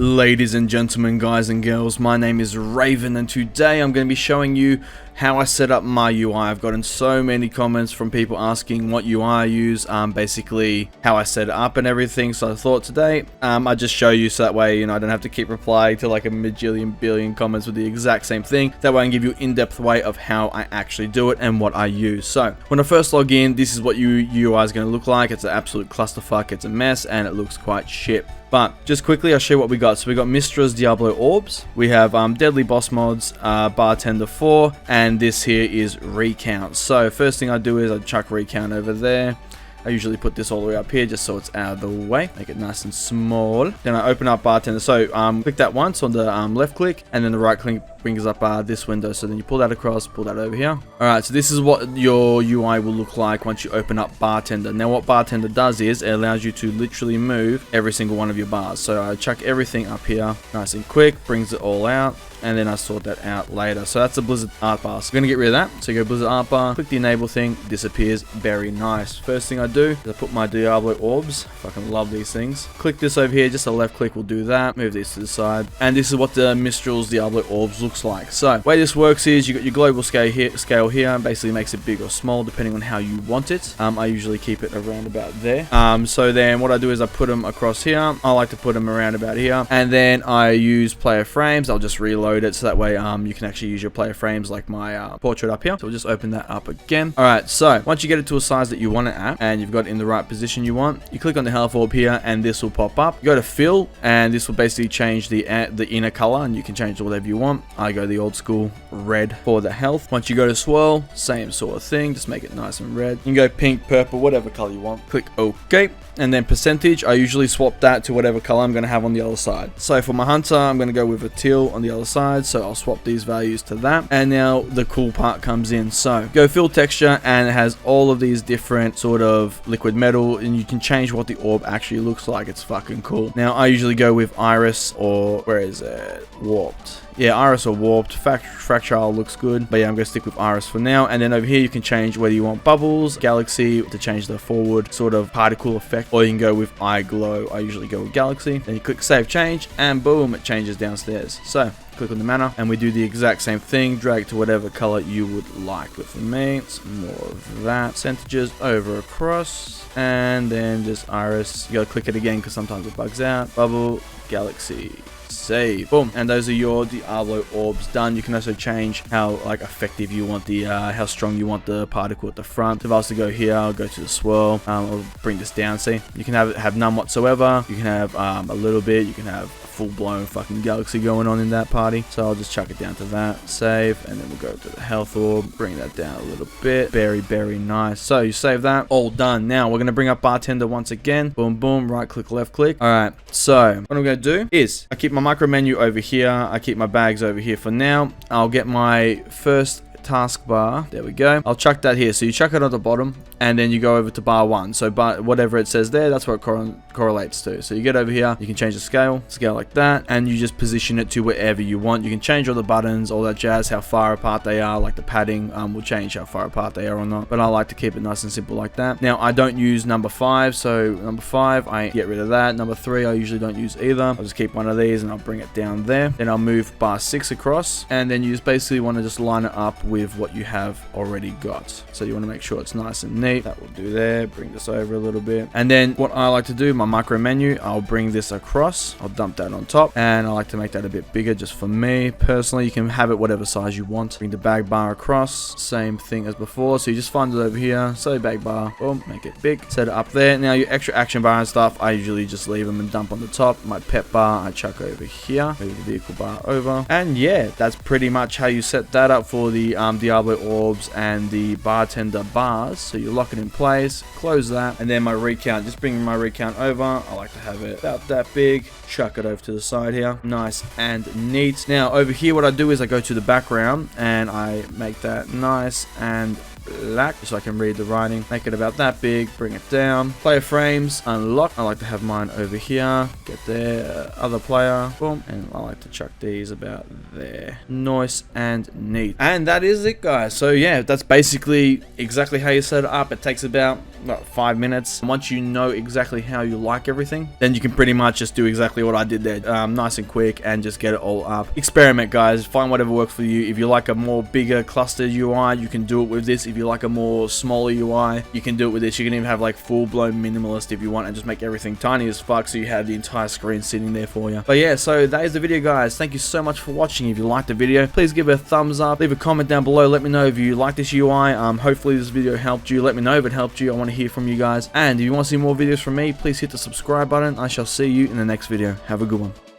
Ladies and gentlemen, guys and girls, my name is Raven, and today I'm going to be showing you how I set up my UI. I've gotten so many comments from people asking what UI I use, basically how I set it up and everything. So I thought today I'd just show you, so that way I don't have to keep replying to like a majillion billion comments with the exact same thing. That way I can give you an in-depth way of how I actually do it and what I use. So when I first log in, this is what your UI is going to look like. It's an absolute clusterfuck, it's a mess, and it looks quite shit. But just quickly, I'll show you what we got. So we got Mistra's Diablo Orbs, we have Deadly Boss Mods, Bartender 4, and this here is Recount. So first thing I do is I chuck Recount over there. I usually put this all the way up here just so it's out of the way. Make it nice and small. Then I open up Bartender. So click that once on the left click, and then the right click brings up this window. So then you pull that across, pull that over here. Alright, so this is what your UI will look like once you open up Bartender. Now what Bartender does is it allows you to literally move every single one of your bars. So I chuck everything up here nice and quick, brings it all out, and then I sort that out later. So that's a Blizzard art bar. So we're going to get rid of that. So you go Blizzard art bar, click the enable thing, disappears. Very nice. First thing I do is I put my Diablo orbs. Fucking love these things. Click this over here, just a left click will do that. Move these to the side. And this is what the Mistral's Diablo orbs looks like. So the way this works is you got your global scale here, and basically makes it big or small depending on how you want it. I usually keep it around about there. So then what I do is I put them across here. I like to put them around about here. And then I use player frames. I'll just reload it so that way you can actually use your player frames like my portrait up here. So we'll just open that up again. Alright, so once you get it to a size that you want it at and you've got it in the right position you want, you click on the health orb here and this will pop up. You go to fill and this will basically change the inner color, and you can change whatever you want. I go the old school red for the health. Once you go to swirl, same sort of thing, just make it nice and red. You can go pink, purple, whatever color you want. Click OK. And then percentage, I usually swap that to whatever color I'm going to have on the other side. So for my hunter, I'm going to go with a teal on the other side. So I'll swap these values to that. And now the cool part comes in. So go fill texture, and it has all of these different sort of liquid metal, and you can change what the orb actually looks like. It's fucking cool. Now I usually go with iris, or where is it? Warped. Yeah, iris or warped. Fractile looks good, but yeah, I'm going to stick with iris for now. And then over here you can change whether you want bubbles, galaxy to change the forward sort of particle effect, or you can go with eye glow. I usually go with galaxy. Then you click save change, and boom, it changes downstairs. So click on the mana, and we do the exact same thing. Drag to whatever color you would like. But for me, it's more of that. Percentages over across, and then just iris. You gotta click it again because sometimes it bugs out. Bubble, galaxy, save, boom, and those are your Diablo orbs done. You can also change how effective you want the how strong you want the particle at the front. If I was to go here, I'll go to the swirl. I'll bring this down. See, you can have none whatsoever. You can have a little bit. You can have full-blown fucking galaxy going on in that party. So I'll just chuck it down to that, save, and then we'll go to the health orb, bring that down a little bit. Very nice. So you save that, all done. Now we're gonna bring up Bartender once again. Boom, boom, right click, left click. All right, so what I'm gonna do is I keep my micro menu over here. I keep my bags over here for now. I'll get my first taskbar. There we go. I'll chuck that here. So you chuck it on the bottom, and then you go over to bar 1. So whatever it says there, that's what it correlates to. So you get over here, you can change the scale like that, and you just position it to wherever you want. You can change all the buttons, all that jazz, how far apart they are, like the padding will change how far apart they are or not. But I like to keep it nice and simple like that. Now I don't use number 5, so number 5, I get rid of that. Number 3, I usually don't use either. I'll just keep one of these and I'll bring it down there. Then I'll move bar 6 across, and then you just basically want to just line it up with what you have already got. So you want to make sure it's nice and neat. That will do there. Bring this over a little bit, and then what I like to do, my micro menu, I'll bring this across. I'll dump that on top, and I like to make that a bit bigger just for me personally. You can have it whatever size you want. Bring the bag bar across, same thing as before. So you just find it over here, so bag bar, boom, make it big, set it up there. Now your extra action bar and stuff, I usually just leave them and dump on the top. My pet bar I chuck over here, move the vehicle bar over, and yeah, that's pretty much how you set that up for the Diablo orbs and the Bartender bars. So you lock it in place, close that, and then my recount, just bring my recount over. I like to have it about that big, chuck it over to the side here, nice and neat. Now over here what I do is I go to the background and I make that nice and black so I can read the writing. Make it about that big, bring it down. Player frames, unlock. I like to have mine over here. Get there, other player, boom, and I like to chuck these about there. Nice and neat. And that is is it, guys. So yeah, that's basically exactly how you set it up. It takes about 5 minutes. Once you know exactly how you like everything, then you can pretty much just do exactly what I did there, nice and quick, and just get it all up. Experiment, guys. Find whatever works for you. If you like a more bigger clustered UI, you can do it with this. If you like a more smaller UI, you can do it with this. You can even have like full-blown minimalist if you want, and just make everything tiny as fuck so you have the entire screen sitting there for you. But yeah, so that is the video, guys. Thank you so much for watching. If you liked the video, please give it a thumbs up, leave a comment down below, let me know if you like this UI. Hopefully this video helped you. Let me know if it helped you. I want to hear from you guys. And if you want to see more videos from me, please hit the subscribe button. I shall see you in the next video. Have a good one.